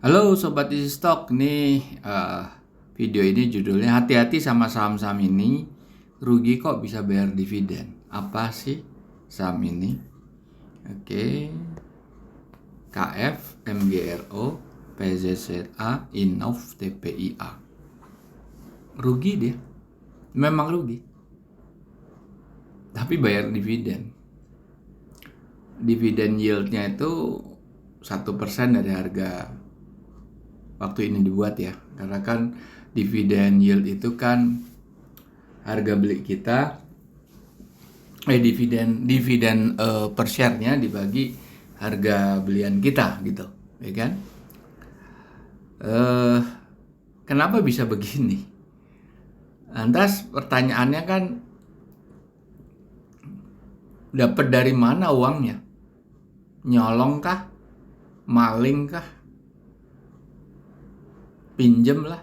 Halo Sobat Easy Stock, nih video ini judulnya hati-hati sama saham-saham ini, rugi kok bisa bayar dividen. Apa sih saham ini? Oke, KF, MGRO, PZZA, Innov, TPIA. Rugi dia, memang rugi. Tapi bayar dividen. Dividen yieldnya itu 1% dari harga waktu ini dibuat ya, karena kan dividen yield itu kan harga beli kita, dividen per share-nya dibagi harga belian kita gitu, ya kan? Kenapa bisa begini? Lantas pertanyaannya kan, dapat dari mana uangnya? Nyolong kah? Maling kah? Pinjem lah,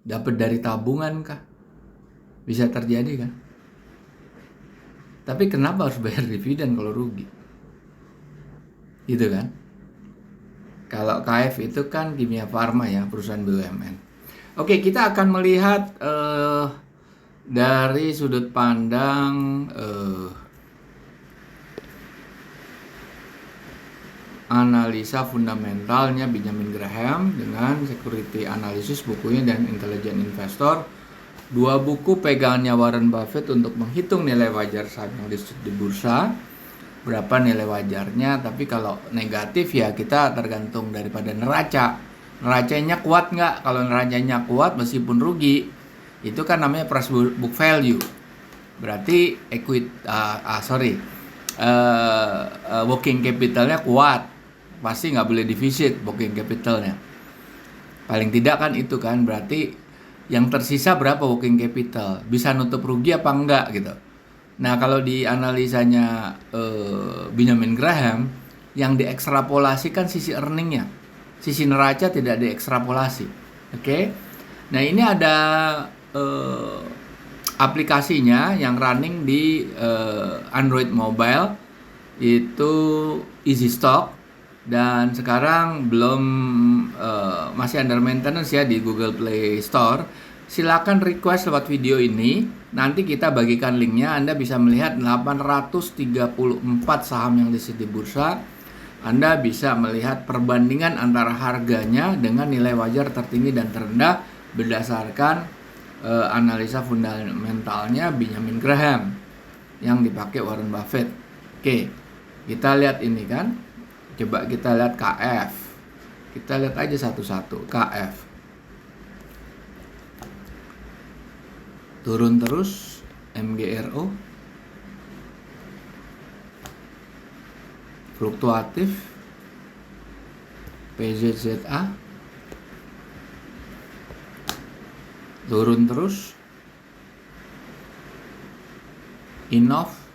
dapat dari tabungan kah? Bisa terjadi kan? Tapi kenapa harus bayar dividen kalau rugi? Gitu kan? Kalau KF itu kan Kimia Farma ya, perusahaan BUMN. Oke, kita akan melihat dari sudut pandang analisa fundamentalnya Benjamin Graham dengan security analysis bukunya dan intelligent investor, dua buku pegangannya Warren Buffett untuk menghitung nilai wajar saham yang listed di bursa, berapa nilai wajarnya. Tapi kalau negatif ya kita tergantung daripada neracanya kuat nggak. Kalau neracanya kuat meskipun rugi, itu kan namanya price book value, berarti working capitalnya kuat, pasti nggak boleh defisit working capitalnya. Paling tidak kan itu kan, berarti yang tersisa berapa working capital, bisa nutup rugi apa enggak gitu. Nah kalau di analisanya Benjamin Graham, yang diekstrapolasi kan sisi earningnya, sisi neraca tidak diekstrapolasi. Oke? Nah ini ada aplikasinya yang running di Android mobile, itu Easy Stock, dan sekarang belum masih under maintenance ya di Google Play Store. Silakan request lewat video ini, nanti kita bagikan linknya. Anda bisa melihat 834 saham yang listed di bursa. Anda bisa melihat perbandingan antara harganya dengan nilai wajar tertinggi dan terendah berdasarkan analisa fundamentalnya Benjamin Graham yang dipakai Warren Buffett. Oke, kita lihat ini kan. Coba kita lihat KF. Kita lihat aja satu-satu. KF turun terus. MGRO fluktuatif. PZZA turun terus. Innov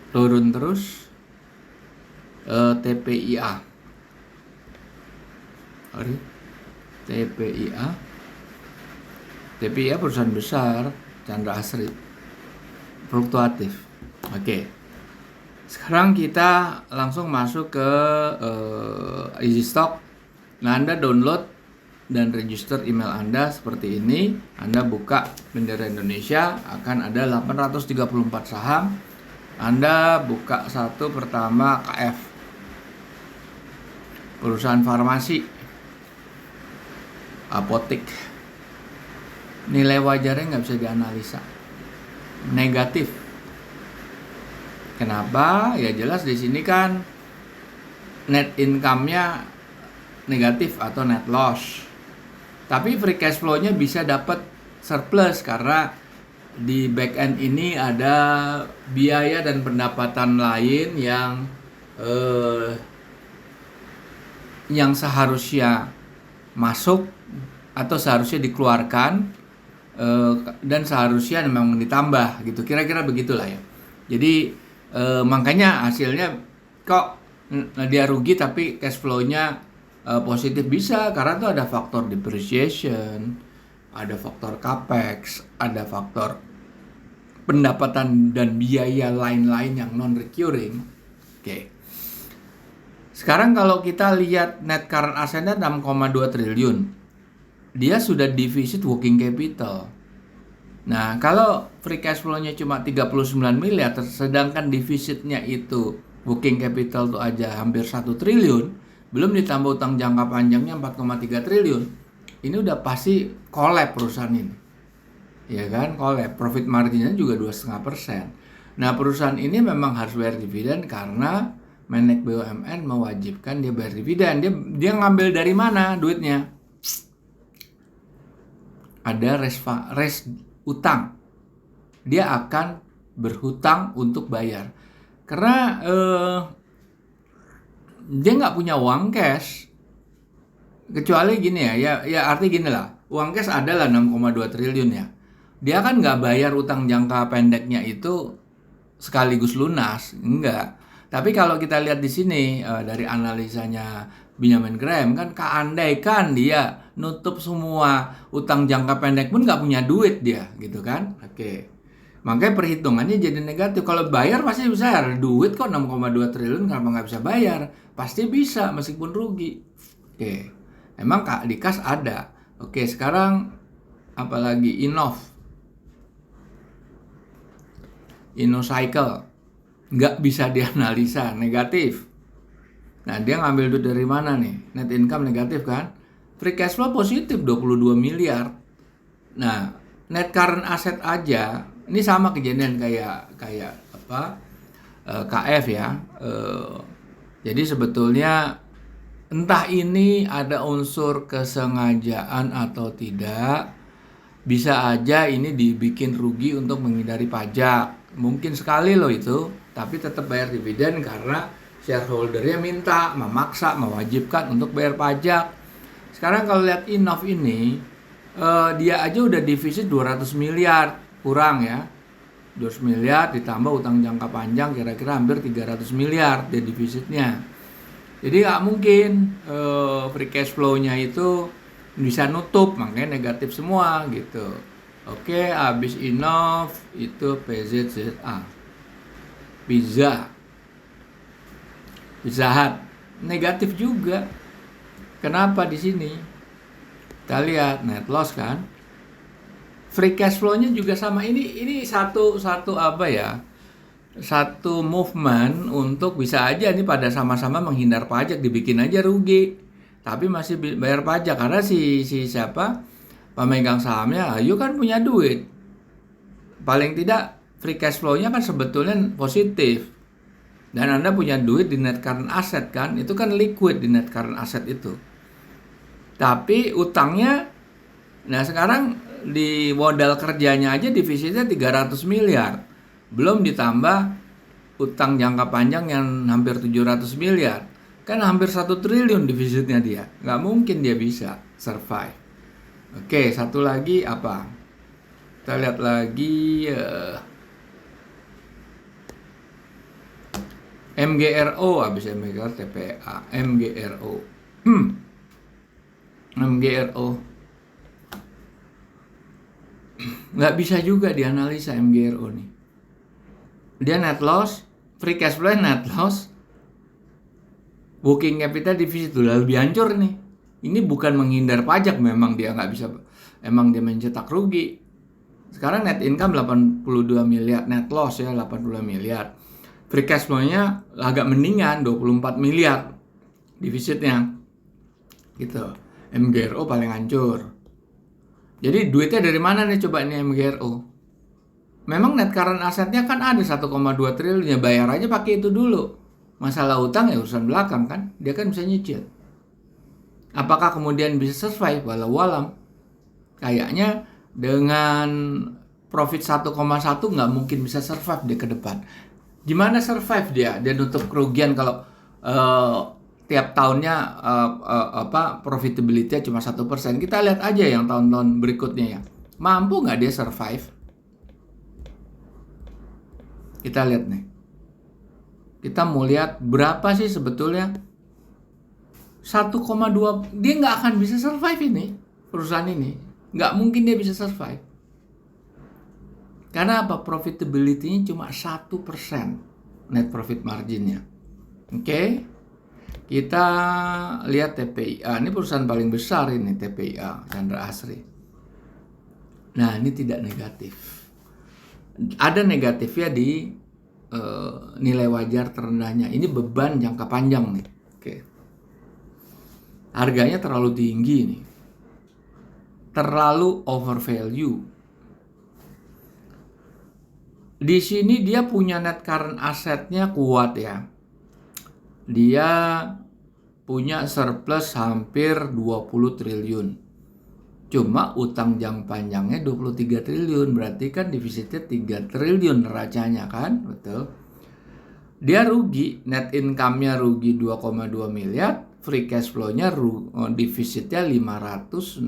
turun terus. TPIA perusahaan besar, Chandra Asri, fluktuatif. Oke. Sekarang kita langsung masuk ke Easy Stock. Nah, Anda download dan register email Anda seperti ini. Anda buka bendera Indonesia, akan ada 834 saham. Anda buka satu pertama, KF, perusahaan farmasi, apotek. Nilai wajarnya nggak bisa dianalisa, negatif. Kenapa? Ya jelas di sini kan net income-nya negatif atau net loss. Tapi free cash flow-nya bisa dapat surplus karena di back end ini ada biaya dan pendapatan lain yang seharusnya masuk atau seharusnya dikeluarkan, dan seharusnya memang ditambah gitu, kira-kira begitulah ya. Jadi makanya hasilnya kok dia rugi tapi cash flow-nya positif, bisa karena tuh ada faktor depreciation, ada faktor capex, ada faktor pendapatan dan biaya lain-lain yang non recurring. Oke. Sekarang kalau kita lihat net current assetnya 6,2 triliun, dia sudah defisit working capital. Nah, kalau free cash flow-nya cuma 39 miliar, sedangkan defisitnya itu working capital tuh aja hampir 1 triliun, belum ditambah utang jangka panjangnya 4,3 triliun, ini udah pasti collapse perusahaan ini. Ya kan, collapse. Profit marginnya juga 2,5%. Nah, perusahaan ini memang harus bayar dividen karena Menek BUMN mewajibkan dia bayar dividen. Dia ngambil dari mana duitnya? Ada res utang. Dia akan berhutang untuk bayar. Karena dia nggak punya uang cash. Kecuali gini ya arti gini lah. Uang cash adalah 6,2 triliun ya. Dia kan nggak bayar utang jangka pendeknya itu sekaligus lunas, enggak. Tapi kalau kita lihat di sini dari analisanya Benjamin Graham kan, keandaikan dia nutup semua utang jangka pendek pun nggak punya duit dia, gitu kan? Oke, makanya perhitungannya jadi negatif. Kalau bayar pasti bisa, ada duit kok 6,2 triliun, kenapa nggak bisa bayar? Pasti bisa meskipun rugi. Oke, emang di kas ada. Oke, sekarang apalagi InnoCycle nggak bisa dianalisa, negatif. Nah, dia ngambil duit dari mana nih? Net income negatif kan? Free cash flow positif 22 miliar. Nah, net current asset aja ini sama kejadian kayak KF ya. Jadi sebetulnya entah ini ada unsur kesengajaan atau tidak, bisa aja ini dibikin rugi untuk menghindari pajak. Mungkin sekali loh itu, tapi tetap bayar dividen karena shareholdernya minta, memaksa, mewajibkan untuk bayar pajak. Sekarang kalau lihat Innov ini, dia aja udah defisit 200 miliar, kurang ya. 200 miliar ditambah utang jangka panjang kira-kira hampir 300 miliar dia defisitnya. Jadi nggak mungkin free cash flow-nya itu bisa nutup, makanya negatif semua gitu. Oke, habis Innov itu PZZA, Pizza Hut negatif juga. Kenapa di sini? Kita lihat net loss kan. Free cash flow-nya juga sama. Ini satu apa ya? Satu movement untuk bisa aja nih pada sama-sama menghindar pajak, dibikin aja rugi. Tapi masih bayar pajak karena si siapa? Pemegang sahamnya, ayo kan punya duit. Paling tidak free cash flow-nya kan sebetulnya positif. Dan Anda punya duit di net current asset kan, itu kan liquid di net current asset itu. Tapi utangnya, nah sekarang di modal kerjanya aja defisitnya 300 miliar. Belum ditambah utang jangka panjang yang hampir 700 miliar. Kan hampir 1 triliun defisitnya dia. Nggak mungkin dia bisa survive. Oke, satu lagi apa? Kita lihat lagi MGRO, habis MGRO TPA, MGRO. MGRO. Nggak bisa juga dianalisa MGRO nih. Dia net loss, free cash flow net loss, working capital deficit udah lebih hancur nih. Ini bukan menghindar pajak, memang dia nggak bisa, emang dia mencetak rugi. Sekarang net income 82 miliar, net loss ya 82 miliar. Free cash flow-nya agak mendingan 24 miliar defisitnya. Gitu. MGRO paling hancur. Jadi duitnya dari mana nih coba ini MGRO? Memang net current assetnya kan ada 1,2 triliun, ya bayar aja pakai itu dulu. Masalah utang ya urusan belakang kan, dia kan bisa nyicil. Apakah kemudian bisa survive? Walau alam. Kayaknya dengan profit 1,1 nggak mungkin bisa survive dia ke depan. Gimana survive dia? Dia nutup kerugian kalau tiap tahunnya profitability-nya cuma 1%. Kita lihat aja yang tahun-tahun berikutnya ya. Mampu nggak dia survive? Kita lihat nih. Kita mau lihat berapa sih sebetulnya 1,2, dia nggak akan bisa survive ini, perusahaan ini. Nggak mungkin dia bisa survive. Karena apa? Profitability-nya cuma 1% net profit marginnya. Oke? Kita lihat TPIA, ini perusahaan paling besar ini, TPIA, Chandra Asri. Nah, ini tidak negatif. Ada negatifnya di nilai wajar terendahnya. Ini beban jangka panjang nih. Oke. Harganya terlalu tinggi nih. Terlalu overvalue. Di sini dia punya net current assetnya kuat ya. Dia punya surplus hampir 20 triliun. Cuma utang jangka panjangnya 23 triliun. Berarti kan defisitnya 3 triliun neracanya kan? Betul. Dia rugi, net income-nya rugi 2,2 miliar. Free cash flow-nya defisitnya 560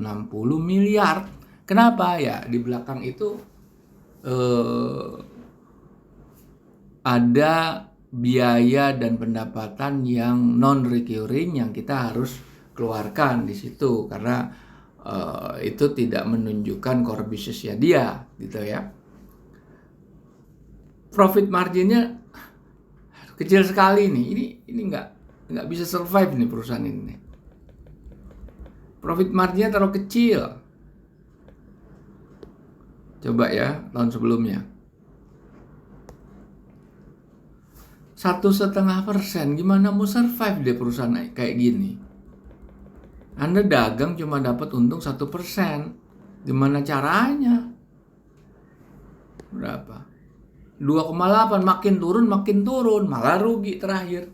miliar. Kenapa ya? Di belakang itu ada biaya dan pendapatan yang non-recurring yang kita harus keluarkan di situ karena itu tidak menunjukkan core business-nya dia gitu ya. Profit marginnya kecil sekali nih. Ini nggak bisa survive nih perusahaan ini. Profit marginnya terlalu kecil. Coba ya tahun sebelumnya. 1,5%, gimana mau survive deh perusahaan kayak gini? Anda dagang cuma dapat untung 1%, gimana caranya? Berapa? 2,8, makin turun, malah rugi terakhir.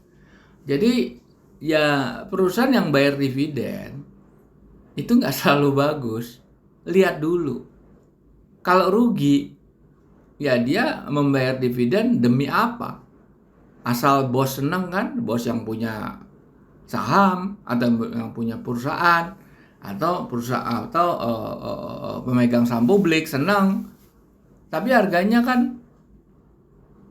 Jadi ya perusahaan yang bayar dividen itu nggak selalu bagus. Lihat dulu. Kalau rugi, ya dia membayar dividen demi apa? Asal bos senang kan, bos yang punya saham atau yang punya perusahaan atau pemegang saham publik senang. Tapi harganya kan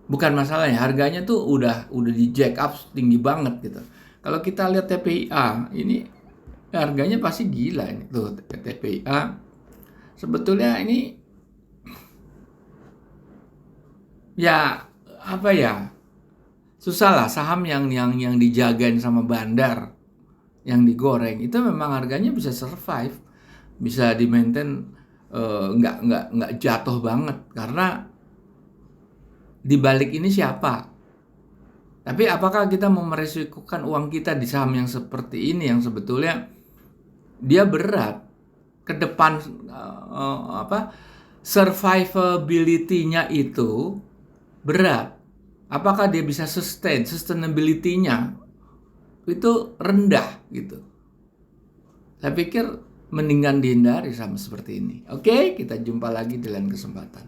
bukan masalahnya, harganya tuh udah di jack up tinggi banget gitu. Kalau kita lihat TPIA ini harganya pasti gila ini tuh TPIA. Sebetulnya ini ya apa ya? Susah lah, saham yang dijagain sama bandar, yang digoreng itu memang harganya bisa survive, bisa di maintain, nggak jatuh banget karena di balik ini siapa. Tapi apakah kita mau meresikukan uang kita di saham yang seperti ini yang sebetulnya dia berat ke depan, survivability-nya itu berat. Apakah dia bisa sustainability-nya itu rendah gitu. Saya pikir mendingan dihindari sama seperti ini. Oke, kita jumpa lagi di lain kesempatan.